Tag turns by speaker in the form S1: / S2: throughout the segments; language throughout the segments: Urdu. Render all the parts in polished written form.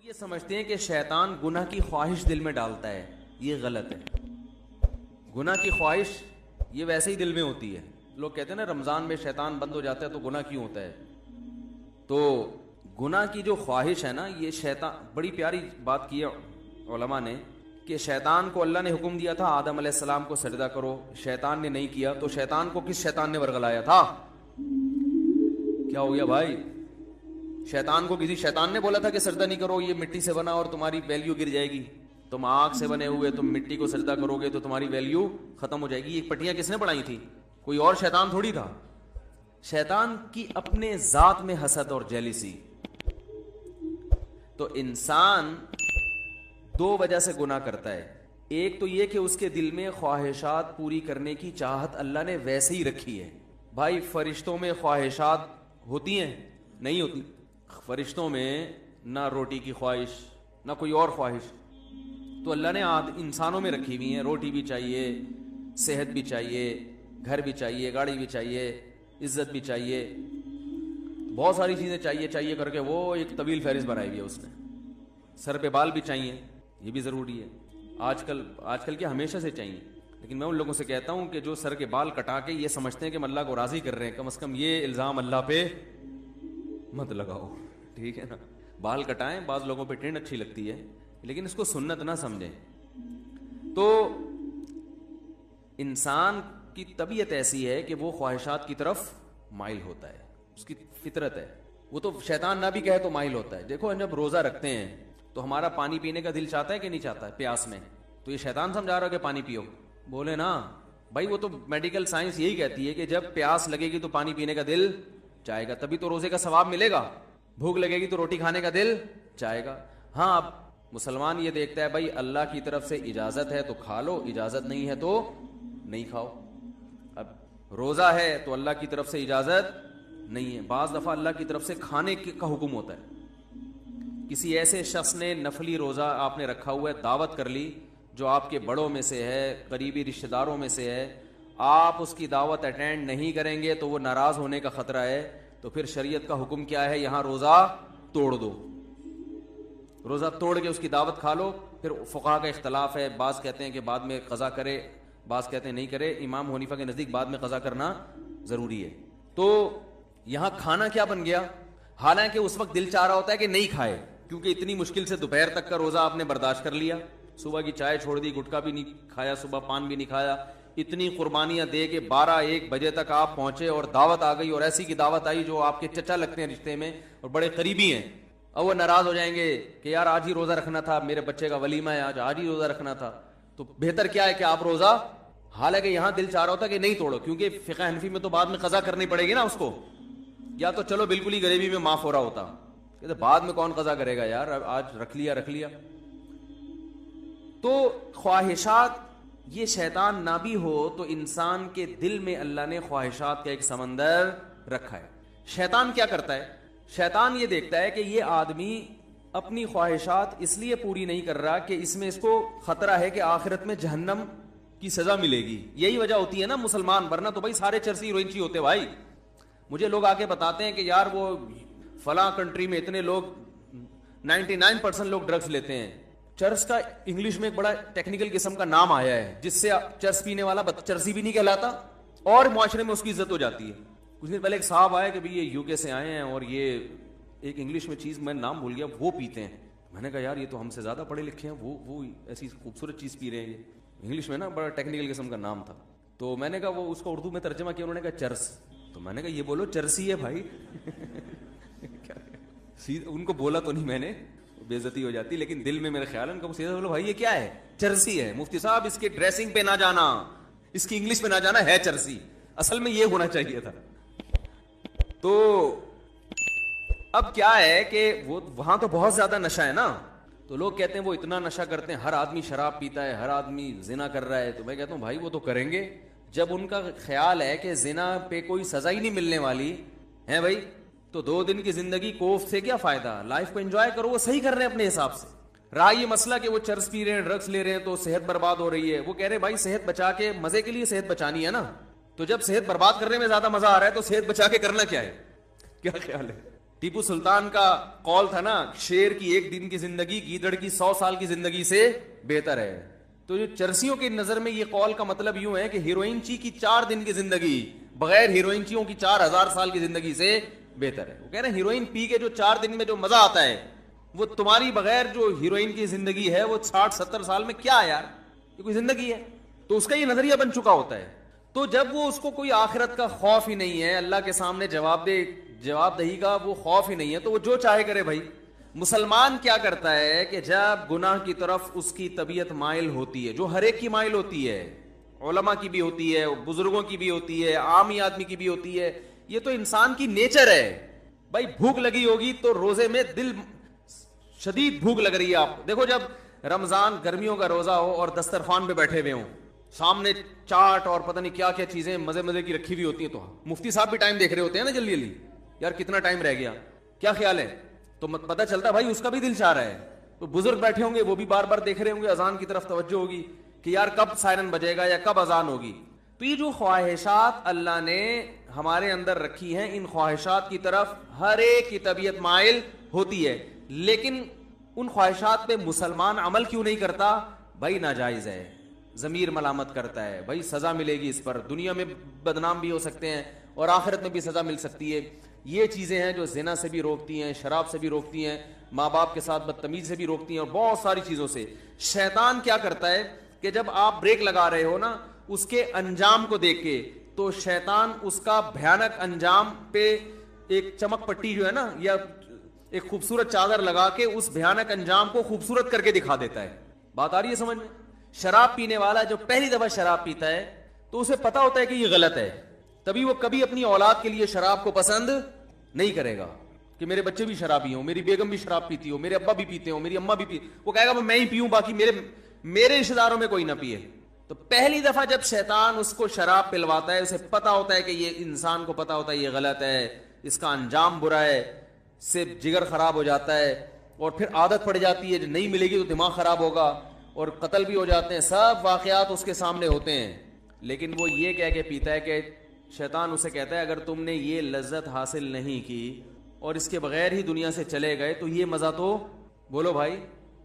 S1: یہ سمجھتے ہیں کہ شیطان گناہ کی خواہش دل میں ڈالتا ہے، یہ غلط ہے۔ گناہ کی خواہش یہ ویسے ہی دل میں ہوتی ہے۔ لوگ کہتے ہیں نا رمضان میں شیطان بند ہو جاتا ہے تو گناہ کیوں ہوتا ہے؟ تو گناہ کی جو خواہش ہے نا، یہ شیطان، بڑی پیاری بات کی ہے علماء نے کہ شیطان کو اللہ نے حکم دیا تھا آدم علیہ السلام کو سجدہ کرو، شیطان نے نہیں کیا، تو شیطان کو کس شیطان نے ورگلایا تھا؟ کیا ہو گیا بھائی؟ شیطان کو کسی شیطان نے بولا تھا کہ سجدہ نہیں کرو، یہ مٹی سے بنا اور تمہاری ویلیو گر جائے گی، تم آگ سے بنے ہوئے، تم مٹی کو سجدہ کرو گے تو تمہاری ویلیو ختم ہو جائے گی۔ یہ پٹیاں کس نے بڑھائی تھی؟ کوئی اور شیطان تھوڑی تھا۔ شیطان کی اپنے ذات میں حسد اور جیلیسی۔ تو انسان دو وجہ سے گناہ کرتا ہے، ایک تو یہ کہ اس کے دل میں خواہشات پوری کرنے کی چاہت اللہ نے ویسے ہی رکھی ہے۔ بھائی فرشتوں میں خواہشات ہوتی ہیں؟ نہیں ہوتی۔ فرشتوں میں نہ روٹی کی خواہش نہ کوئی اور خواہش، تو اللہ نے انسانوں میں رکھی ہوئی ہیں۔ روٹی بھی چاہیے، صحت بھی چاہیے، گھر بھی چاہیے، گاڑی بھی چاہیے، عزت بھی چاہیے، بہت ساری چیزیں چاہیے کر کے وہ ایک طویل فہرست بنائی ہوئی ہے اس نے۔ سر پہ بال بھی چاہیے، یہ بھی ضروری ہے۔ آج کل کیا ہمیشہ سے چاہیے، لیکن میں ان لوگوں سے کہتا ہوں کہ جو سر کے بال کٹا کے یہ سمجھتے ہیں کہ ہم اللہ کو راضی کر رہے ہیں، کم از کم یہ الزام اللہ پہ مت لگاؤ، ٹھیک ہے نا؟ بال کٹائیں، بعض لوگوں پہ ٹرینڈ اچھی لگتی ہے، لیکن اس کو سنت نہ سمجھیں۔ تو انسان کی طبیعت ایسی ہے کہ وہ خواہشات کی طرف مائل ہوتا ہے، اس کی فطرت ہے۔ وہ تو شیطان نہ بھی کہے تو مائل ہوتا ہے۔ دیکھو جب روزہ رکھتے ہیں تو ہمارا پانی پینے کا دل چاہتا ہے کہ نہیں چاہتا ہے پیاس میں؟ تو یہ شیطان سمجھا رہا ہے کہ پانی پیو؟ بولے نا بھائی، وہ تو میڈیکل سائنس یہی کہتی ہے کہ جب پیاس لگے گی تو پانی پینے کا دل چاہے گا، تبھی تو روزے کا ثواب ملے گا۔ بھوک لگے گی تو روٹی کھانے کا دل چاہے گا۔ ہاں، اب مسلمان یہ دیکھتا ہے بھائی اللہ کی طرف سے اجازت ہے تو کھا لو، اجازت نہیں ہے تو نہیں کھاؤ۔ اب روزہ ہے تو اللہ کی طرف سے اجازت نہیں ہے، بعض دفعہ اللہ کی طرف سے کھانے کا حکم ہوتا ہے۔ کسی ایسے شخص نے نفلی روزہ آپ نے رکھا ہوا ہے، دعوت کر لی جو آپ کے بڑوں میں سے ہے، قریبی رشتہ داروں میں سے ہے، آپ اس کی دعوت اٹینڈ نہیں کریں گے تو وہ ناراض ہونے کا خطرہ ہے، تو پھر شریعت کا حکم کیا ہے؟ یہاں روزہ توڑ دو، روزہ توڑ کے اس کی دعوت کھا لو۔ پھر فقہا کا اختلاف ہے، بعض کہتے ہیں کہ بعد میں قضا کرے، بعض کہتے ہیں نہیں کرے۔ امام حنیفہ کے نزدیک بعد میں قضا کرنا ضروری ہے۔ تو یہاں کھانا کیا بن گیا؟ حالانکہ اس وقت دل چاہ رہا ہوتا ہے کہ نہیں کھائے، کیونکہ اتنی مشکل سے دوپہر تک کا روزہ آپ نے برداشت کر لیا، صبح کی چائے چھوڑ دی، گٹکا بھی نہیں کھایا، صبح پان بھی نہیں کھایا، اتنی قربانیاں دے کے 12-1 بجے تک آپ پہنچے اور دعوت آ گئی، اور ایسی کی دعوت آئی جو آپ کے چچا لگتے ہیں رشتے میں اور بڑے قریبی ہیں، اور وہ ناراض ہو جائیں گے کہ یار آج ہی روزہ رکھنا تھا، میرے بچے کا ولیمہ ہے، آج ہی روزہ رکھنا تھا۔ تو بہتر کیا ہے کہ آپ روزہ، حالانکہ یہاں دل چاہ رہا ہوتا کہ نہیں توڑو، کیونکہ فقہ حنفی میں تو بعد میں قضا کرنی پڑے گی نا اس کو، یا تو چلو بالکل ہی غریبی میں معاف ہو رہا ہوتا، کہ بعد میں کون قضا کرے گا یار، آج رکھ لیا۔ تو خواہشات، یہ شیطان نہ بھی ہو تو انسان کے دل میں اللہ نے خواہشات کا ایک سمندر رکھا ہے۔ شیطان کیا کرتا ہے؟ شیطان یہ دیکھتا ہے کہ یہ آدمی اپنی خواہشات اس لیے پوری نہیں کر رہا کہ اس میں اس کو خطرہ ہے کہ آخرت میں جہنم کی سزا ملے گی۔ یہی وجہ ہوتی ہے نا مسلمان، ورنہ تو بھائی سارے چرسی روئنچی ہوتے بھائی۔ مجھے لوگ آ کے بتاتے ہیں کہ یار وہ فلاں کنٹری میں اتنے لوگ 99% لوگ ڈرگز لیتے ہیں۔ چرس کا انگلش میں ایک بڑا ٹیکنیکل قسم کا نام آیا ہے جس سے چرس پینے والا چرسی بھی نہیں کہلاتا اور معاشرے میں اس کی عزت ہو جاتی ہے۔ کچھ دن پہلے ایک صاحب آئے کہ بھئی یہ یو کے سے آئے ہیں اور یہ ایک انگلش میں چیز میں نام بھول گیا، وہ پیتے ہیں۔ میں نے کہا یار یہ تو ہم سے زیادہ پڑھے لکھے ہیں، وہ ایسی خوبصورت چیز پی رہے ہیں۔ یہ انگلش میں نا بڑا ٹیکنیکل قسم کا نام تھا، تو میں نے کہا وہ اس کو اردو میں ترجمہ کیا، انہوں نے کہا چرس۔ تو میں نے کہا یہ بولو چرسی ہے بھائی۔ ان کو بولا تو نہیں میں نے، بے عزتی ہو جاتی، لیکن دل میں میرے خیال ہے ان کو سیدھا بولو بھائی یہ کیا ہے؟ چرسی ہے۔ مفتی صاحب اس کے ڈریسنگ پہ نہ جانا، اس کی انگلش پہ نہ جانا، ہے چرسی، اصل میں یہ ہونا چاہیے تھا۔ تو اب کیا ہے کہ وہ وہاں تو بہت زیادہ نشہ ہے نا، تو لوگ کہتے ہیں وہ اتنا نشہ کرتے ہیں، ہر آدمی شراب پیتا ہے، ہر آدمی زنا کر رہا ہے۔ تو میں کہتا ہوں بھائی وہ تو کریں گے، جب ان کا خیال ہے کہ زنا پہ کوئی سزا ہی نہیں ملنے والی ہے بھائی، تو 2 دن کی زندگی کوف سے کیا فائدہ؟ لائف کو انجوائے کرو۔ وہ صحیح کر رہے ہیں اپنے حساب سے۔ رہا یہ مسئلہ کہ وہ چرس پی رہے ہیں، ڈرگس لے رہے ہیں تو صحت برباد ہو رہی ہے، وہ کہہ رہے ہیں بھائی صحت بچا کے، مزے کے لیے صحت بچانی ہے نا، تو جب صحت برباد کرنے میں زیادہ مزہ آ رہا ہے تو صحت بچا کے کرنا کیا ہے؟ کیا خیال ہے؟ ٹیپو سلطان کا قول تھا نا، شیر کی 1 دن کی زندگی گیدڑ کی 100 سال کی زندگی سے بہتر ہے. تو جو چرسیوں کی نظر میں یہ قول کا مطلب یوں ہے کہ ہیروئن چی کی 4 دن کی زندگی بغیر ہیروئن چیوں کی 4000 سال کی زندگی سے بہتر ہے. وہ کہہ رہے ہیں ہیروئن پی کے جو 4 دن میں جو مزہ آتا ہے وہ تمہاری بغیر جو ہیروئن کی زندگی ہے وہ 60-70 سال میں کیا ہے یار، یہ کوئی زندگی ہے. تو اس کا یہ نظریہ بن چکا ہوتا ہے. تو جب وہ اس کو کوئی آخرت کا خوف ہی نہیں ہے، اللہ کے سامنے جواب دہی کا وہ خوف ہی نہیں ہے، تو وہ جو چاہے کرے. بھائی مسلمان کیا کرتا ہے کہ جب گناہ کی طرف اس کی طبیعت مائل ہوتی ہے، جو ہر ایک کی مائل ہوتی ہے، علماء کی بھی ہوتی ہے، بزرگوں کی بھی ہوتی ہے، عامی آدمی کی بھی ہوتی ہے، یہ تو انسان کی نیچر ہے. بھائی بھوک لگی ہوگی تو روزے میں دل شدید بھوک لگ رہی ہے. آپ دیکھو جب رمضان گرمیوں کا روزہ ہو اور دسترخوان پہ بیٹھے ہوئے ہوں، سامنے چاٹ اور پتہ نہیں کیا کیا چیزیں مزے مزے کی رکھی ہوئی ہوتی ہیں، تو مفتی صاحب بھی ٹائم دیکھ رہے ہوتے ہیں نا جلدی جلدی، یار کتنا ٹائم رہ گیا، کیا خیال ہے. تو پتہ چلتا ہے بھائی اس کا بھی دل چاہ رہا ہے. تو بزرگ بیٹھے ہوں گے وہ بھی بار بار دیکھ رہے ہوں گے، اذان کی طرف توجہ ہوگی کہ یار کب سائرن بجے گا یا کب اذان ہوگی. تو یہ جو خواہشات اللہ نے ہمارے اندر رکھی ہیں، ان خواہشات کی طرف ہر ایک کی طبیعت مائل ہوتی ہے. لیکن ان خواہشات پہ مسلمان عمل کیوں نہیں کرتا؟ بھائی ناجائز ہے، ضمیر ملامت کرتا ہے، بھائی سزا ملے گی اس پر، دنیا میں بدنام بھی ہو سکتے ہیں اور آخرت میں بھی سزا مل سکتی ہے. یہ چیزیں ہیں جو زنا سے بھی روکتی ہیں، شراب سے بھی روکتی ہیں، ماں باپ کے ساتھ بدتمیزی سے بھی روکتی ہیں، اور بہت ساری چیزوں سے. شیطان کیا کرتا ہے کہ جب آپ بریک لگا رہے ہو نا اس کے انجام کو دیکھ کے، تو شیطان اس کا بھیانک انجام پہ ایک چمک پٹی جو ہے نا یا ایک خوبصورت چادر لگا کے اس بھیانک انجام کو خوبصورت کر کے دکھا دیتا ہے. بات آ رہی ہے سمجھ میں؟ شراب پینے والا جو پہلی دفعہ شراب پیتا ہے تو اسے پتا ہوتا ہے کہ یہ غلط ہے، تبھی وہ کبھی اپنی اولاد کے لیے شراب کو پسند نہیں کرے گا کہ میرے بچے بھی شرابی ہوں، میری بیگم بھی شراب پیتی ہو، میرے ابا بھی پیتے ہوں، میری اماں بھی وہ کہے گا میں ہی پیوں، باقی میرے رشتے داروں میں کوئی نہ پیے. تو پہلی دفعہ جب شیطان اس کو شراب پلواتا ہے، اسے پتا ہوتا ہے کہ یہ انسان کو پتا ہوتا ہے یہ غلط ہے، اس کا انجام برا ہے، سے جگر خراب ہو جاتا ہے اور پھر عادت پڑ جاتی ہے، جو نہیں ملے گی تو دماغ خراب ہوگا اور قتل بھی ہو جاتے ہیں، سب واقعات اس کے سامنے ہوتے ہیں. لیکن وہ یہ کہہ کے پیتا ہے کہ شیطان اسے کہتا ہے اگر تم نے یہ لذت حاصل نہیں کی اور اس کے بغیر ہی دنیا سے چلے گئے تو یہ مزہ تو بولو بھائی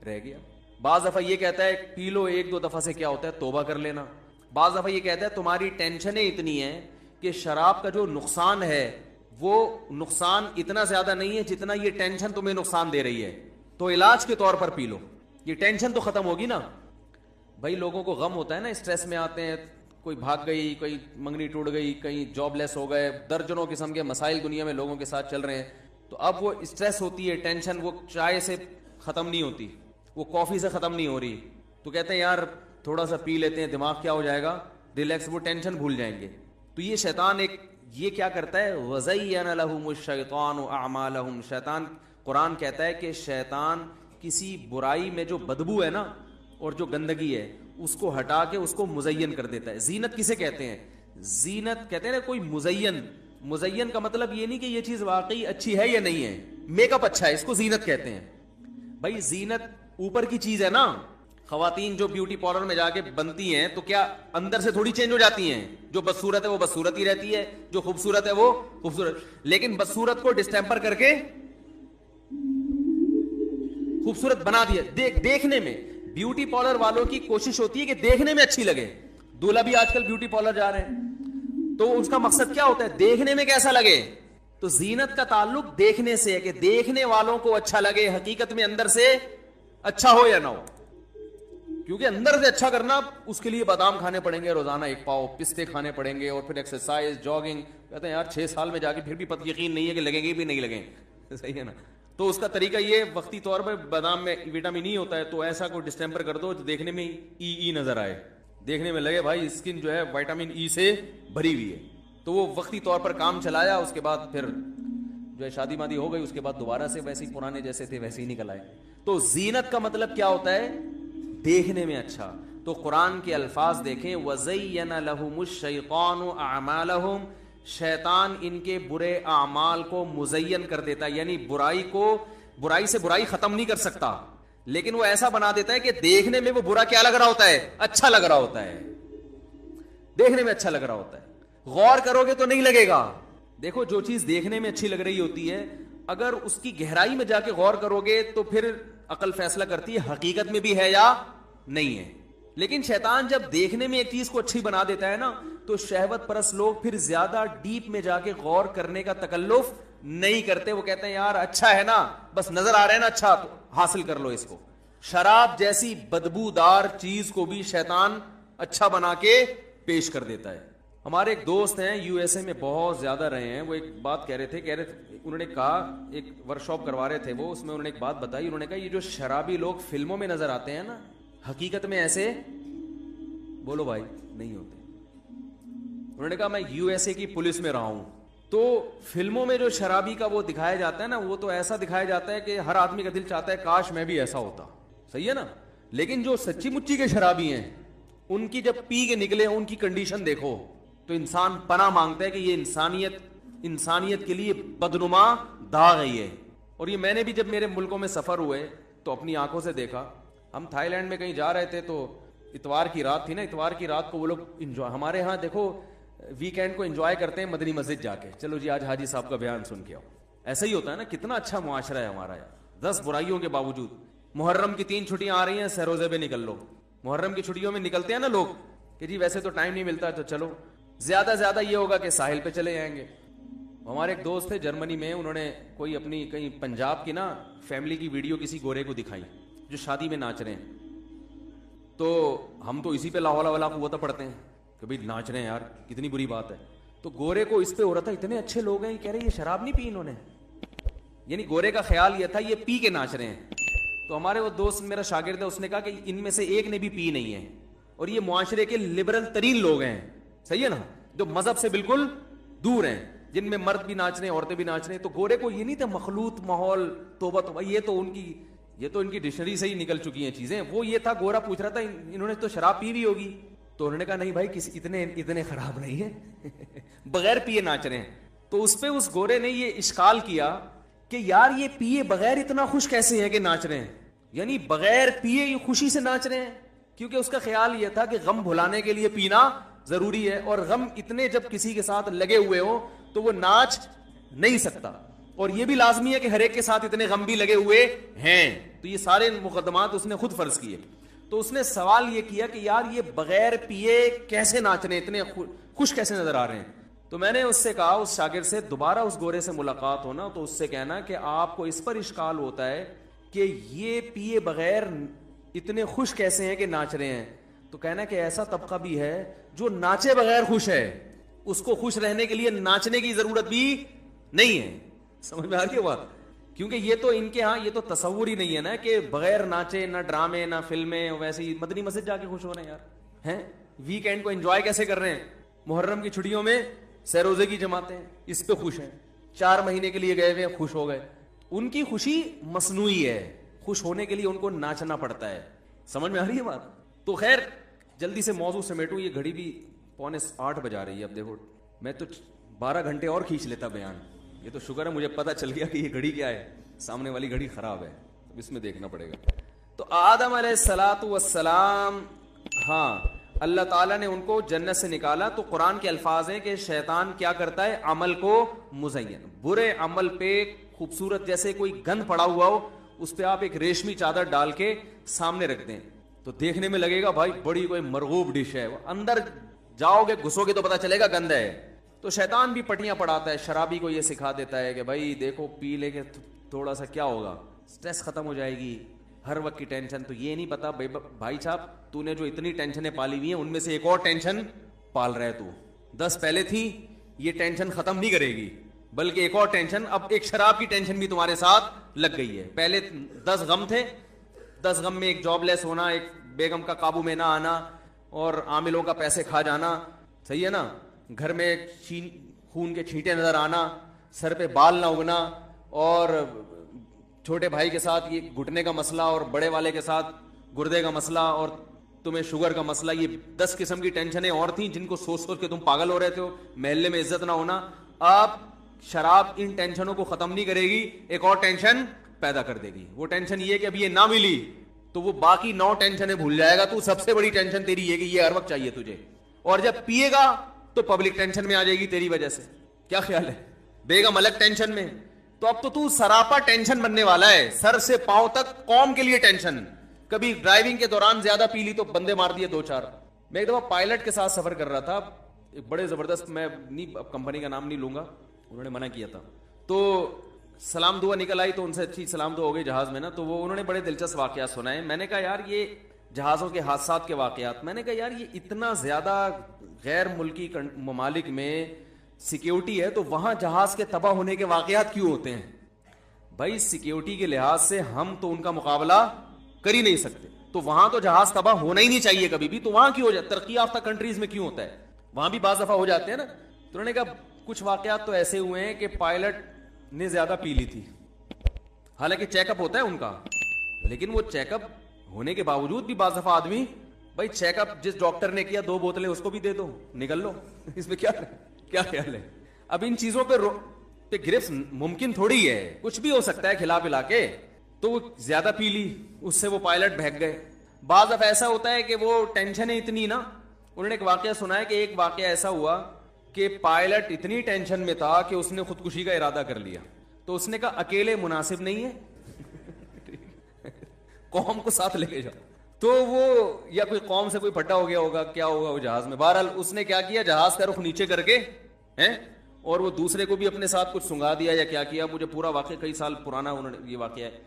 S1: رہ گیا. بعض دفعہ یہ کہتا ہے پی لو 1-2 دفعہ سے کیا ہوتا ہے توبہ کر لینا. بعض دفعہ یہ کہتا ہے تمہاری ٹینشنیں اتنی ہیں کہ شراب کا جو نقصان ہے وہ نقصان اتنا زیادہ نہیں ہے جتنا یہ ٹینشن تمہیں نقصان دے رہی ہے، تو علاج کے طور پر پی لو، یہ ٹینشن تو ختم ہوگی نا. بھائی لوگوں کو غم ہوتا ہے نا، اسٹریس میں آتے ہیں، کوئی بھاگ گئی، کوئی منگنی ٹوٹ گئی، کہیں جاب لیس ہو گئے، درجنوں قسم کے مسائل دنیا میں لوگوں کے ساتھ چل رہے ہیں. تو اب وہ اسٹریس ہوتی ہے، ٹینشن وہ چائے سے ختم نہیں ہوتی، وہ کافی سے ختم نہیں ہو رہی، تو کہتے ہیں یار تھوڑا سا پی لیتے ہیں، دماغ کیا ہو جائے گا ریلیکس، وہ ٹینشن بھول جائیں گے. تو یہ شیطان یہ کیا کرتا ہے، وَزَيَّنَ لَهُمُ الشَّيْطَانُ أَعْمَالَهُمْ. شیطان قرآن کہتا ہے کہ شیطان کسی برائی میں جو بدبو ہے نا اور جو گندگی ہے اس کو ہٹا کے اس کو مزین کر دیتا ہے. زینت کسے کہتے ہیں؟ زینت کہتے ہیں نا کوئی مزین کا مطلب یہ نہیں کہ یہ چیز واقعی اچھی ہے یا نہیں ہے، میک اپ اچھا ہے اس کو زینت کہتے ہیں. بھائی زینت اوپر کی چیز ہے نا، خواتین جو بیوٹی پارلر میں جا کے بنتی ہیں تو کیا اندر سے تھوڑی چینج ہو جاتی ہیں؟ جو بدصورت ہے وہ بدصورت ہی رہتی ہے، جو خوبصورت ہے وہ خوبصورت، لیکن بدصورت کو ڈسٹیمپر کر کے خوبصورت بنا دیا. دیکھنے میں بیوٹی پارلر والوں کی کوشش ہوتی ہے کہ دیکھنے میں اچھی لگے. دولہا بھی آج کل بیوٹی پارلر جا رہے ہیں تو اس کا مقصد کیا ہوتا ہے؟ دیکھنے میں کیسا لگے. تو زینت کا تعلق دیکھنے سے ہے کہ دیکھنے والوں کو اچھا لگے، حقیقت میں اندر سے اچھا ہو یا نہ ہو. کیونکہ اندر سے اچھا کرنا اس کے لیے بادام کھانے پڑیں گے روزانہ 1 پاؤ، پستے کھانے پڑیں گے اور پھر ایکسرسائز، جاگنگ. کہتے ہیں یار 6 سال میں جا کے پھر بھی یقین نہیں ہے کہ لگیں گے بھی نہیں لگیں. صحیح ہے نا؟ تو اس کا طریقہ یہ وقتی طور پر بادام میں وٹامن ای ہوتا ہے تو ایسا کوئی ڈسٹیمپر کر دو دیکھنے میں ای نظر آئے، دیکھنے میں لگے بھائی اسکن جو ہے وٹامن ای سے بھری ہوئی ہے. تو وہ وقتی طور پر کام چلایا، اس کے بعد پھر جو ہے شادی مادی ہو گئی، اس کے بعد دوبارہ سے ویسے ہی پرانے جیسے تھے ویسے ہی نکل آئے. تو زینت کا مطلب کیا ہوتا ہے؟ دیکھنے میں اچھا. تو قرآن کے الفاظ دیکھیں، وَزَيَّنَ لَهُمُ الشَّيْطَانُ أَعْمَالَهُمْ. شیطان ان کے برے اعمال کو مزین کر دیتا ہے، یعنی برائی سے برائی ختم نہیں کر سکتا، لیکن وہ ایسا بنا دیتا ہے کہ دیکھنے میں وہ برا کیا لگ رہا ہوتا ہے؟ اچھا لگ رہا ہوتا ہے. دیکھنے میں اچھا لگ رہا ہوتا ہے. غور کرو گے تو نہیں لگے گا. دیکھو جو چیز دیکھنے میں اچھی لگ رہی ہوتی ہے اگر اس کی گہرائی میں جا کے غور کرو گے تو پھر عقل فیصلہ کرتی ہے حقیقت میں بھی ہے یا نہیں ہے. لیکن شیطان جب دیکھنے میں ایک چیز کو اچھی بنا دیتا ہے نا, تو شہوت پرست لوگ پھر زیادہ ڈیپ میں جا کے غور کرنے کا تکلف نہیں کرتے. وہ کہتے ہیں یار اچھا ہے نا, بس نظر آ رہا ہے نا اچھا, تو حاصل کر لو اس کو. شراب جیسی بدبودار چیز کو بھی شیطان اچھا بنا کے پیش کر دیتا ہے. ہمارے ایک دوست ہیں یو ایس اے میں بہت زیادہ رہے ہیں, وہ ایک بات کہہ رہے تھے انہوں نے کہا, ایک ورکشاپ کروا رہے تھے وہ, اس میں انہوں نے ایک بات بتائی. انہوں نے کہا یہ جو شرابی لوگ فلموں میں نظر آتے ہیں نا, حقیقت میں ایسے بولو بھائی نہیں ہوتے. انہوں نے کہا میں یو ایس اے کی پولیس میں رہا ہوں, تو فلموں میں جو شرابی کا وہ دکھایا جاتا ہے نا, وہ تو ایسا دکھایا جاتا ہے کہ ہر آدمی کا دل چاہتا ہے کاش میں بھی ایسا ہوتا. صحیح ہے نا. لیکن جو سچی مچی کے شرابی ہیں, ان کی جب پی کے نکلے ان کی کنڈیشن دیکھو تو انسان پناہ مانگتا ہے کہ یہ انسانیت کے لیے بدنما داغ ہے یہ. اور یہ میں نے بھی جب میرے ملکوں میں سفر ہوئے تو اپنی آنکھوں سے دیکھا. ہم تھائی لینڈ میں کہیں جا رہے تھے تو اتوار کی رات تھی نا, اتوار کی رات کو وہ لوگ انجوائے, ہمارے ہاں دیکھو ویکینڈ کو انجوائے کرتے ہیں مدنی مسجد جا کے, چلو جی آج حاجی صاحب کا بیان سن کے آؤ. ایسا ہی ہوتا ہے نا, کتنا اچھا معاشرہ ہے ہمارا یار, 10 برائیوں کے باوجود. محرم کی 3 چھٹیاں آ رہی ہیں, سہروزے پہ نکل لو. محرم کی چھٹیوں میں نکلتے ہیں نا لوگ کہ جی ویسے تو ٹائم نہیں ملتا, تو چلو زیادہ زیادہ یہ ہوگا کہ ساحل پہ چلے جائیں گے. ہمارے ایک دوست تھے جرمنی میں, انہوں نے کوئی اپنی کہیں پنجاب کی نا فیملی کی ویڈیو کسی گورے کو دکھائی جو شادی میں ناچ رہے ہیں. تو ہم تو اسی پہ لا حول ولا قوت پڑھتے ہیں کہ بھائی ناچ رہے ہیں یار, کتنی بری بات ہے. تو گورے کو اس پہ ہو رہا تھا, اتنے اچھے لوگ ہیں, کہہ رہے یہ شراب نہیں پی انہوں نے, یعنی گورے کا خیال یہ تھا یہ پی کے ناچ رہے ہیں. تو ہمارے وہ دوست میرا شاگرد ہے, اس نے کہا کہ ان میں سے ایک نے بھی پی نہیں ہے, اور یہ معاشرے کے لبرل ترین لوگ ہیں. صحیح ہے نا, جو مذہب سے بالکل دور ہیں, جن میں مرد بھی ناچ رہے ہیں عورتیں بھی ناچ رہے ہیں. تو گورے کو یہ نہیں تھا مخلوط ماحول, توبہ توبہ, یہ تو ان کی ڈکشنری سے ہی نکل چکی ہیں چیزیں. وہ یہ تھا گورا پوچھ رہا تھا انہوں نے تو شراب پی بھی ہوگی, تو انہوں نے کہا نہیں بھائی کسی اتنے خراب نہیں ہیں بغیر پیے ناچ رہے ہیں. تو اس پہ اس گورے نے یہ اشکال کیا کہ یار یہ پیے بغیر اتنا خوش کیسے ہیں کہ ناچ رہے ہیں, یعنی بغیر پیے یہ خوشی سے ناچ رہے ہیں. کیونکہ اس کا خیال یہ تھا کہ غم بھلانے کے لیے پینا ضروری ہے, اور غم اتنے جب کسی کے ساتھ لگے ہوئے ہوں تو وہ ناچ نہیں سکتا, اور یہ بھی لازمی ہے کہ ہر ایک کے ساتھ اتنے غم بھی لگے ہوئے ہیں. تو یہ سارے مقدمات اس نے خود فرض کیے. تو اس نے سوال یہ کیا کہ یار یہ بغیر پیے کیسے ناچ رہے ہیں, اتنے خوش کیسے نظر آ رہے ہیں. تو میں نے اس سے کہا, اس شاگرد سے, دوبارہ اس گورے سے ملاقات ہونا تو اس سے کہنا کہ آپ کو اس پر اشکال ہوتا ہے کہ یہ پیے بغیر اتنے خوش کیسے ہیں کہ ناچ رہے ہیں. تو کہنا کہ ایسا طبقہ بھی ہے جو ناچے بغیر خوش ہے, اس کو خوش رہنے کے لیے ناچنے کی ضرورت بھی نہیں ہے. سمجھ میں آ رہی ہے بات؟ کیونکہ یہ تو ان کے ہاں یہ تو تصور ہی نہیں ہے نا کہ بغیر ناچے نہ ڈرامے نہ فلمیں, ویسے ہی مدنی مسجد جا کے خوش ہو رہے ہیں یار, ہیں ویکینڈ کو انجوائے کیسے کر رہے ہیں, محرم کی چھٹیوں میں سہروزے کی جماعتیں اس پہ خوش ہیں, 4 مہینے کے لیے گئے ہوئے خوش ہو گئے. ان کی خوشی مصنوعی ہے, خوش ہونے کے لیے ان کو ناچنا پڑتا ہے. سمجھ میں آ رہی ہے بات؟ تو خیر جلدی سے موضوع سمیٹوں, یہ گھڑی بھی 7:45 بجا رہی ہے. اب دیکھو میں تو 12 گھنٹے اور کھینچ لیتا بیان, یہ تو شکر ہے مجھے پتا چل گیا کہ یہ گھڑی کیا ہے, سامنے والی گھڑی خراب ہے, اب اس میں دیکھنا پڑے گا. تو آدم علیہ الصلوۃ والسلام, ہاں اللہ تعالیٰ نے ان کو جنت سے نکالا. تو قرآن کے الفاظ ہیں کہ شیطان کیا کرتا ہے, عمل کو مزین, برے عمل پہ خوبصورت جیسے کوئی گند پڑا ہوا ہو, اس پہ آپ ایک ریشمی چادر ڈال کے سامنے رکھ دیں تو دیکھنے میں لگے گا بھائی بڑی کوئی مرغوب ڈش ہے, اندر جاؤ گے گھسو گے تو پتا چلے گا گند ہے. تو شیطان بھی پٹیاں پڑھاتا ہے, شرابی کو یہ سکھا دیتا ہے کہ بھائی دیکھو پی لے کے تھوڑا سا کیا ہوگا, سٹریس ختم ہو جائے گی, ہر وقت کی ٹینشن. تو یہ نہیں پتا بھائی صاحب تو نے جو اتنی ٹینشنیں پالی ہوئی ہیں ان میں سے ایک اور ٹینشن پال رہے, تو 10 پہلے تھی, یہ ٹینشن ختم نہیں کرے گی بلکہ ایک اور ٹینشن, اب ایک شراب کی ٹینشن بھی تمہارے ساتھ لگ گئی ہے. پہلے 10 غم تھے, 10 غم میں ایک جاب لیس ہونا, ایک بیگم کا قابو میں نہ آنا, اور عاملوں کا پیسے کھا جانا. صحیح ہے نا, گھر میں خون کے چھینٹے نظر آنا, سر پہ بال نہ اگنا, اور چھوٹے بھائی کے ساتھ یہ گھٹنے کا مسئلہ, اور بڑے والے کے ساتھ گردے کا مسئلہ, اور تمہیں شوگر کا مسئلہ. یہ 10 قسم کی ٹینشنیں اور تھیں جن کو سوچ سوچ کے تم پاگل ہو رہے تھے. محلے میں عزت نہ ہونا. آپ شراب ان ٹینشنوں کو ختم نہیں کرے گی, ایک اور ٹینشن پیدا کر دے گی. وہ ٹینشن یہ کہ اب یہ نہ ملی تو وہ باقی 9 ٹینشنیں بھول جائے گا. تو سب سے بڑی ٹینشن تیری یہ کہ یہ ہر وقت چاہیے تجھے, اور جب پیے گا تو پبلک ٹینشن میں آ جائے گی تیری وجہ سے. کیا خیال ہے؟ بیگم الگ ٹینشن میں, تو اب تو سراپا ٹینشن بننے والا ہے, سر سے پاؤں تک قوم کے لیے ٹینشن. کبھی ڈرائیونگ کے دوران زیادہ پی لی تو بندے مار دیے 2-4. میں ایک دفعہ پائلٹ کے ساتھ سفر کر رہا تھا, ایک بڑے زبردست, میں کمپنی کا نام نہیں لوں گا, انہوں نے منع کیا تھا, تو سلام دعا نکل آئی, تو ان سے اچھی سلام دعا ہو گئی جہاز میں نا, تو وہ انہوں نے بڑے دلچسپ واقعات سنائے. میں نے کہا یار یہ جہازوں کے حادثات کے واقعات, میں نے کہا یار یہ اتنا زیادہ غیر ملکی ممالک میں سیکیورٹی ہے تو وہاں جہاز کے تباہ ہونے کے واقعات کیوں ہوتے ہیں؟ بھائی سیکیورٹی کے لحاظ سے ہم تو ان کا مقابلہ کر ہی نہیں سکتے, تو وہاں تو جہاز تباہ ہونا ہی نہیں چاہیے کبھی بھی, تو وہاں کیوں ہو جاتا ہے؟ ترقی یافتہ کنٹریز میں کیوں ہوتا ہے؟ وہاں بھی بعض دفعہ ہو جاتے ہیں نا. تو انہوں نے کہا کچھ واقعات تو ایسے ہوئے ہیں کہ پائلٹ نے زیادہ پی لی تھی, حالانکہ چیک اپ ہوتا ہے ان کا, لیکن وہ چیک اپ ہونے کے باوجود بھی بعض دفعہ آدمی, بھائی چیک اپ جس ڈاکٹر نے کیا 2 بوتلیں اس کو بھی دے دو, نکل لو, اس میں کیا خیال ہے؟ اب ان چیزوں پہ گرفت ممکن تھوڑی ہے, کچھ بھی ہو سکتا ہے کھلا پلا کے. تو وہ زیادہ پی لی, اس سے وہ پائلٹ بہک گئے. بعض دفعہ ایسا ہوتا ہے کہ وہ ٹینشن ہے اتنی نا, انہوں نے ایک واقعہ سنا ہے کہ ایک واقعہ ایسا ہوا کہ پائلٹ اتنی ٹینشن میں تھا کہ اس نے خودکشی کا ارادہ کر لیا. تو اس نے کہا اکیلے مناسب نہیں ہے, قوم کو ساتھ لے کے جاؤ. تو وہ یا کوئی قوم سے کوئی پھٹا ہو گیا ہوگا, کیا ہوگا وہ جہاز میں. بہرحال اس نے کیا کیا, جہاز کا رخ نیچے کر کے اور وہ دوسرے کو بھی اپنے ساتھ کچھ سنگا دیا یا کیا کیا, مجھے پورا واقعہ کئی سال پرانا انہوں نے یہ واقعہ ہے.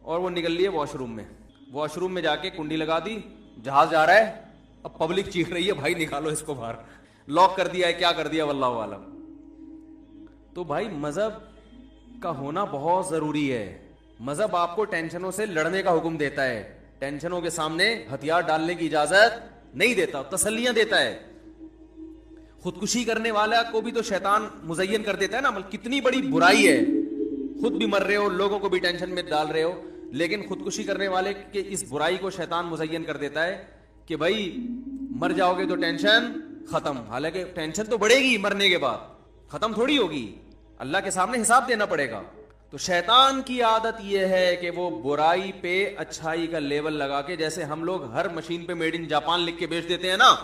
S1: اور وہ نکل لیے واش روم میں, واش روم میں جا کے کنڈی لگا دی, جہاز جا رہا ہے, اب پبلک چیخ رہی ہے بھائی نکالو اس کو باہر, لاک کر دیا ہے, کیا کر دیا واللہ عالم. تو بھائی مذہب کا ہونا بہت ضروری ہے. مذہب آپ کو ٹینشنوں سے لڑنے کا حکم دیتا ہے, ٹینشنوں کے سامنے ہتھیار ڈالنے کی اجازت نہیں دیتا, تسلیاں دیتا ہے. خودکشی کرنے والا کو بھی تو شیطان مزین کر دیتا ہے نا, کتنی بڑی برائی ہے, خود بھی مر رہے ہو, لوگوں کو بھی ٹینشن میں ڈال رہے ہو, لیکن خودکشی کرنے والے کے اس برائی کو شیطان مزین کر دیتا ہے کہ بھائی مر جاؤ گے تو ٹینشن ختم. حالانکہ ٹینشن تو بڑھے گی, مرنے کے بعد ختم تھوڑی ہوگی, اللہ کے سامنے حساب دینا پڑے گا. تو شیطان کی عادت یہ ہے کہ وہ برائی پہ اچھائی کا لیول لگا کے, جیسے ہم لوگ ہر مشین پہ میڈ ان جاپان لکھ کے بیچ دیتے ہیں نا.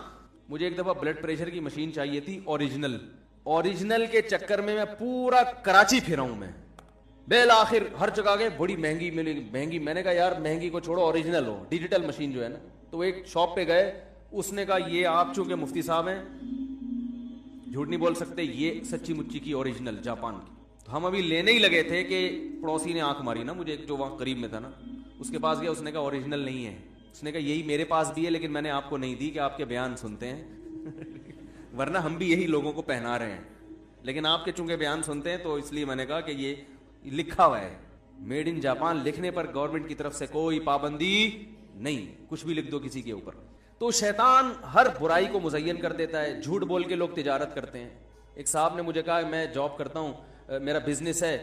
S1: مجھے ایک دفعہ بلڈ پریشر کی مشین چاہیے تھی اوریجنل کے چکر میں پورا کراچی پھرا ہوں میں, بالآخر ہر جگہ گئے, بڑی مہنگی ملی, مہنگی. میں نے کہا یار مہنگی کو چھوڑو, اوریجنل ہو, ڈیجیٹل مشین جو ہے نا. تو ایک شاپ پہ گئے, اس نے کہا یہ آپ چونکہ مفتی صاحب ہیں جھوٹ نہیں بول سکتے, یہ سچی مچی کی اوریجنل جاپان کی. تو ہم ابھی لینے ہی لگے تھے کہ پڑوسی نے آنکھ ماری نا مجھے, جو وہاں قریب میں تھا نا, اس کے پاس گیا, اس نے کہا اوریجنل نہیں ہے. اس نے کہا یہی میرے پاس بھی ہے لیکن میں نے آپ کو نہیں دی کہ آپ کے بیان سنتے ہیں, ورنہ ہم بھی یہی لوگوں کو پہنا رہے ہیں, لیکن آپ کے چونکہ بیان سنتے ہیں تو اس لیے میں نے کہا کہ یہ لکھا ہوا ہے میڈ ان جاپان, لکھنے پر گورنمنٹ کی طرف سے کوئی پابندی نہیں, کچھ بھی لکھ دو کسی کے اوپر. تو شیطان ہر برائی کو مزین کر دیتا ہے. جھوٹ بول کے لوگ تجارت کرتے ہیں. ایک صاحب نے مجھے کہا میں جاب کرتا ہوں, میرا بزنس ہے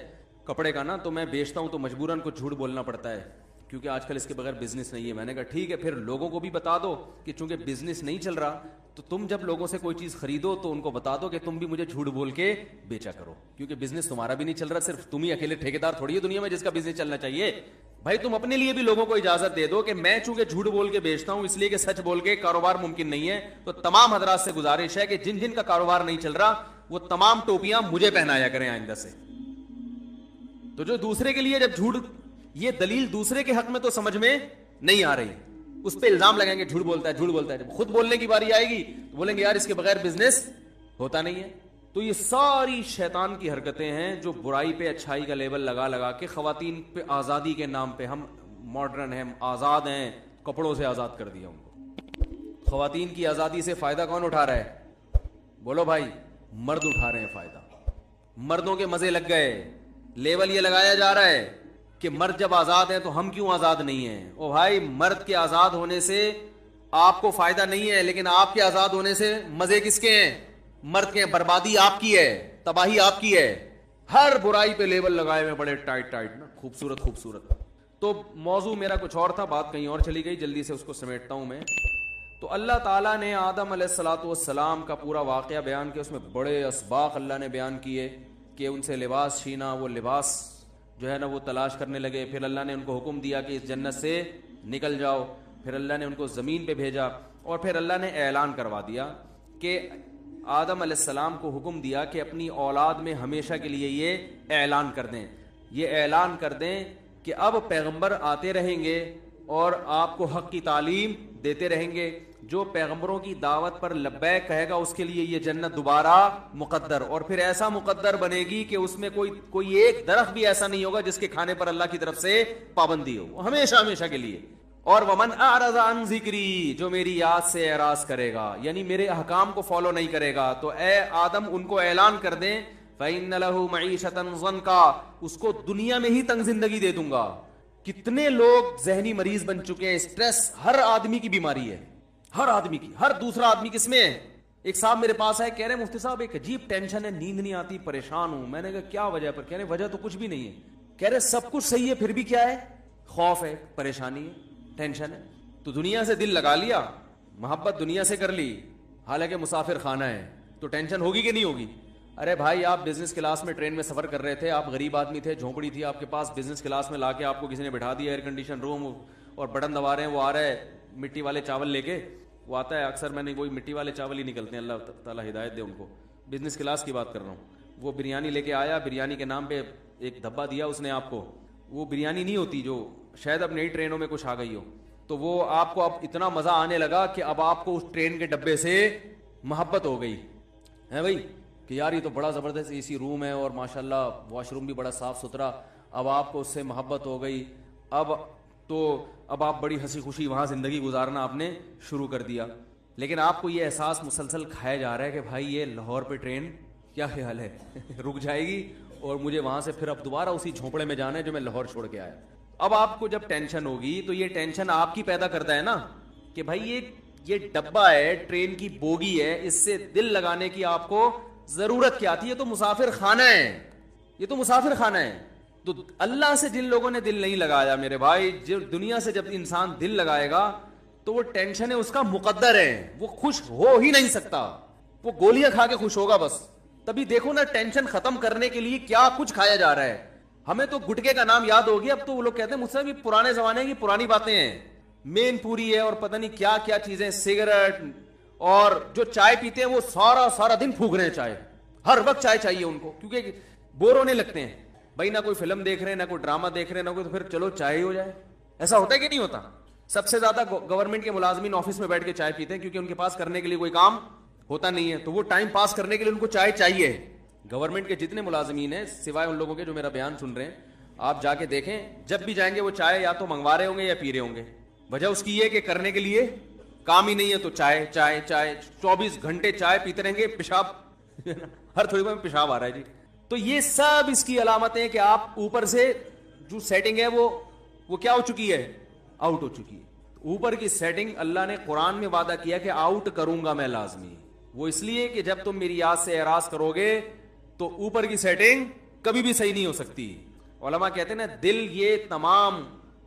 S1: کپڑے کا نا, تو میں بیچتا ہوں تو مجبوراً کچھ جھوٹ بولنا پڑتا ہے کیونکہ آج کل اس کے بغیر بزنس نہیں ہے. میں نے کہا ٹھیک ہے, پھر لوگوں کو بھی بتا دو کہ چونکہ بزنس نہیں چل رہا تو تم جب لوگوں سے کوئی چیز خریدو تو ان کو بتا دو کہ تم بھی مجھے جھوٹ بول کے بیچا کرو, کیونکہ بزنس تمہارا بھی نہیں چل رہا, صرف تم ہی اکیلے ٹھیکیدار تھوڑی ہے دنیا میں جس کا بزنس چلنا چاہیے. بھائی تم اپنے لیے بھی لوگوں کو اجازت دے دو کہ میں چونکہ جھوٹ بول کے بیچتا ہوں اس لیے کہ سچ بول کے کاروبار ممکن نہیں ہے. تو تمام حضرات سے گزارش ہے کہ جن جن کا کاروبار نہیں چل رہا وہ تمام ٹوپیاں مجھے پہنایا کریں آئندہ سے. تو جو دوسرے کے لیے جب جھوٹ, یہ دلیل دوسرے کے حق میں تو سمجھ میں نہیں آ رہی, اس پہ الزام لگائیں گے جھوٹ بولتا ہے جھوٹ بولتا ہے. جب خود بولنے کی باری آئے گی تو بولیں گے یار اس کے بغیر بزنس ہوتا نہیں ہے. تو یہ ساری شیطان کی حرکتیں ہیں جو برائی پہ اچھائی کا لیبل لگا لگا کے خواتین پہ آزادی کے نام پہ, ہم ماڈرن ہیں, آزاد ہیں, کپڑوں سے آزاد کر دیا ان کو. خواتین کی آزادی سے فائدہ کون اٹھا رہا ہے؟ بولو بھائی, مرد اٹھا رہے ہیں فائدہ. مردوں کے مزے لگ گئے, لیبل یہ لگایا جا رہا ہے کہ مرد جب آزاد ہیں تو ہم کیوں آزاد نہیں ہیں. او بھائی مرد کے آزاد ہونے سے آپ کو فائدہ نہیں ہے, لیکن آپ کے آزاد ہونے سے مزے کس کے ہیں؟ مرد کے. بربادی آپ کی ہے, تباہی آپ کی ہے. ہر برائی پہ لیبل لگائے ہوئے بڑے ٹائٹ ٹائٹ نا, خوبصورت خوبصورت. تو موضوع میرا کچھ اور تھا, بات کہیں اور چلی گئی, جلدی سے اس کو سمیٹتا ہوں میں. تو اللہ تعالیٰ نے آدم علیہ الصلوۃ والسلام کا پورا واقعہ بیان کیا, اس میں بڑے اسباق اللہ نے بیان کیے کہ ان سے لباس چھینا, وہ لباس جو ہے نا وہ تلاش کرنے لگے. پھر اللہ نے ان کو حکم دیا کہ اس جنت سے نکل جاؤ. پھر اللہ نے ان کو زمین پہ بھیجا اور پھر اللہ نے اعلان کروا دیا کہ آدم علیہ السلام کو حکم دیا کہ اپنی اولاد میں ہمیشہ کے لیے یہ اعلان کر دیں، یہ اعلان کر دیں کہ اب پیغمبر آتے رہیں گے اور آپ کو حق کی تعلیم دیتے رہیں گے، جو پیغمبروں کی دعوت پر لبیک کہے گا اس کے لیے یہ جنت دوبارہ مقدر، اور پھر ایسا مقدر بنے گی کہ اس میں کوئی ایک درخت بھی ایسا نہیں ہوگا جس کے کھانے پر اللہ کی طرف سے پابندی ہو، ہمیشہ ہمیشہ کے لیے۔ اور ومن اعرض عن ذکری، جو میری یاد سے اعراض کرے گا یعنی میرے احکام کو فالو نہیں کرے گا، تو اے آدم ان کو اعلان کر دیں فإن له معیشة ضنکا، اس کو دنیا میں ہی تنگ زندگی دے دوں گا۔ کتنے لوگ ذہنی مریض بن چکے ہیں، اسٹریس ہر آدمی کی بیماری ہے، ہر آدمی کی، ہر دوسرا آدمی کس میں ہے؟ ایک صاحب میرے پاس ہے، کہہ رہے مفتی صاحب ایک عجیب ٹینشن ہے، نیند نہیں آتی، پریشان ہوں۔ میں نے کہا کیا وجہ پر؟ کہہ رہے وجہ تو کچھ بھی نہیں ہے۔ کہہ رہے سب کچھ صحیح ہے پھر بھی کیا ہے؟ خوف ہے، پریشانی ہے، ٹینشن ہے۔ تو دنیا سے دل لگا لیا، محبت دنیا سے کر لی، حالانکہ مسافر خانہ ہے، تو ٹینشن ہوگی کہ نہیں ہوگی؟ ارے بھائی آپ بزنس کلاس میں ٹرین میں سفر کر رہے تھے، آپ غریب آدمی تھے، جھونپڑی تھی آپ کے پاس، بزنس کلاس میں لا کے آپ کو کسی نے بٹھا دیا، ایئر کنڈیشن روم، اور بٹن دبا رہے ہیں، وہ آ رہا ہے مٹی والے چاول لے کے، وہ آتا ہے اکثر، میں نے وہی مٹی والے چاول ہی نکلتے ہیں، اللہ تعالیٰ ہدایت دے ان کو، بزنس کلاس کی بات کر رہا ہوں۔ وہ بریانی لے کے آیا، بریانی کے نام پہ ایک دھبا دیا اس نے آپ کو، وہ بریانی نہیں ہوتی جو شاید اب نئی ٹرینوں میں کچھ آ گئی ہو، تو وہ آپ کو اب اتنا مزہ آنے لگا کہ اب آپ کو اس ٹرین کے ڈبے سے محبت ہو گئی ہے بھائی، کہ یار یہ تو بڑا زبردست اے سی روم ہے اور ماشاءاللہ واش روم بھی بڑا صاف ستھرا، اب آپ کو اس سے محبت ہو گئی، اب آپ بڑی ہنسی خوشی وہاں زندگی گزارنا آپ نے شروع کر دیا۔ لیکن آپ کو یہ احساس مسلسل کھایا جا رہا ہے کہ بھائی یہ لاہور پہ ٹرین کیا خیال ہے رک جائے گی اور مجھے وہاں سے پھر اب دوبارہ اسی جھونپڑے میں جانا ہے جو میں لاہور چھوڑ کے آیا۔ اب آپ کو جب ٹینشن ہوگی تو یہ ٹینشن آپ کی پیدا کرتا ہے نا، کہ بھائی یہ ڈبہ ہے، ٹرین کی بوگی ہے، اس سے دل لگانے کی آپ کو ضرورت کیا تھی؟ یہ تو مسافر خانہ ہے، یہ تو مسافر خانہ ہے۔ تو اللہ سے جن لوگوں نے دل نہیں لگایا میرے بھائی، جو دنیا سے جب انسان دل لگائے گا تو وہ ٹینشن ہے اس کا مقدر ہے، وہ خوش ہو ہی نہیں سکتا، وہ گولیاں کھا کے خوش ہوگا بس۔ تبھی دیکھو نا ٹینشن ختم کرنے کے لیے کیا کچھ کھایا جا رہا ہے۔ ہمیں تو گٹکے کا نام یاد ہو گیا، اب تو وہ لوگ کہتے ہیں مجھ سے بھی پرانے زمانے کی پرانی باتیں ہیں، مین پوری ہے اور پتہ نہیں کیا کیا چیزیں، سگریٹ، اور جو چائے پیتے ہیں وہ سارا دن پھونک رہے ہیں چائے، ہر وقت چائے چاہیے ان کو، کیونکہ بور ہونے لگتے ہیں بھائی، نہ کوئی فلم دیکھ رہے ہیں، نہ کوئی ڈرامہ دیکھ رہے ہیں، نہ کوئی، تو پھر چلو چائے ہی ہو جائے۔ ایسا ہوتا ہے کہ نہیں ہوتا؟ سب سے زیادہ گورنمنٹ کے ملازمین آفس میں بیٹھ کے چائے پیتے ہیں کیونکہ ان کے پاس کرنے کے لیے کوئی کام ہوتا نہیں ہے، تو وہ ٹائم پاس کرنے کے لیے ان کو چائے چاہیے۔ گورنمنٹ کے جتنے ملازمین ہیں سوائے ان لوگوں کے جو میرا بیان سن رہے ہیں، آپ جا کے دیکھیں جب بھی جائیں گے وہ چائے یا تو منگوا رہے ہوں گے یا پی رہے ہوں گے۔ وجہ اس کی یہ کہ کرنے کے لیے کام ہی نہیں ہے، تو چائے چائے چائے، 24 گھنٹے چائے پیتے رہیں گے، پیشاب ہر تھوڑی دیر میں پیشاب آ رہا ہے جی۔ تو یہ سب اس کی علامتیں ہیں کہ آپ اوپر سے جو سیٹنگ ہے وہ کیا ہو چکی ہے؟ آؤٹ ہو چکی ہے۔ اوپر کی سیٹنگ اللہ نے قرآن میں وعدہ کیا کہ آؤٹ کروں گا میں لازمی، وہ اس لیے کہ جب تم میری یاد سے اعراض کرو گے تو اوپر کی سیٹنگ کبھی بھی صحیح نہیں ہو سکتی۔ علماء کہتے ہیں نا دل یہ تمام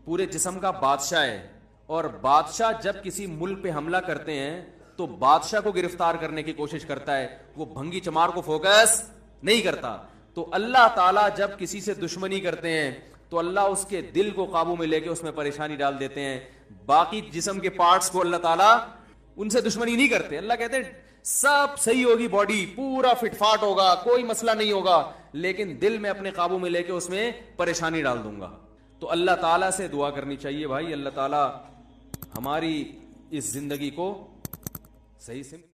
S1: پورے جسم کا بادشاہ ہے، اور بادشاہ جب کسی ملک پہ حملہ کرتے ہیں تو بادشاہ کو گرفتار کرنے کی کوشش کرتا ہے، وہ بھنگی چمار کو فوکس نہیں کرتا۔ تو اللہ تعالیٰ جب کسی سے دشمنی کرتے ہیں تو اللہ اس کے دل کو قابو میں لے کے اس میں پریشانی ڈال دیتے ہیں، باقی جسم کے پارٹس کو اللہ تعالیٰ ان سے دشمنی نہیں کرتے۔ اللہ کہتے ہیں سب صحیح ہوگی، باڈی پورا فٹ فاٹ ہوگا، کوئی مسئلہ نہیں ہوگا، لیکن دل میں اپنے قابو میں لے کے اس میں پریشانی ڈال دوں گا۔ تو اللہ تعالیٰ سے دعا کرنی چاہیے بھائی، اللہ تعالیٰ ہماری اس زندگی کو صحیح سے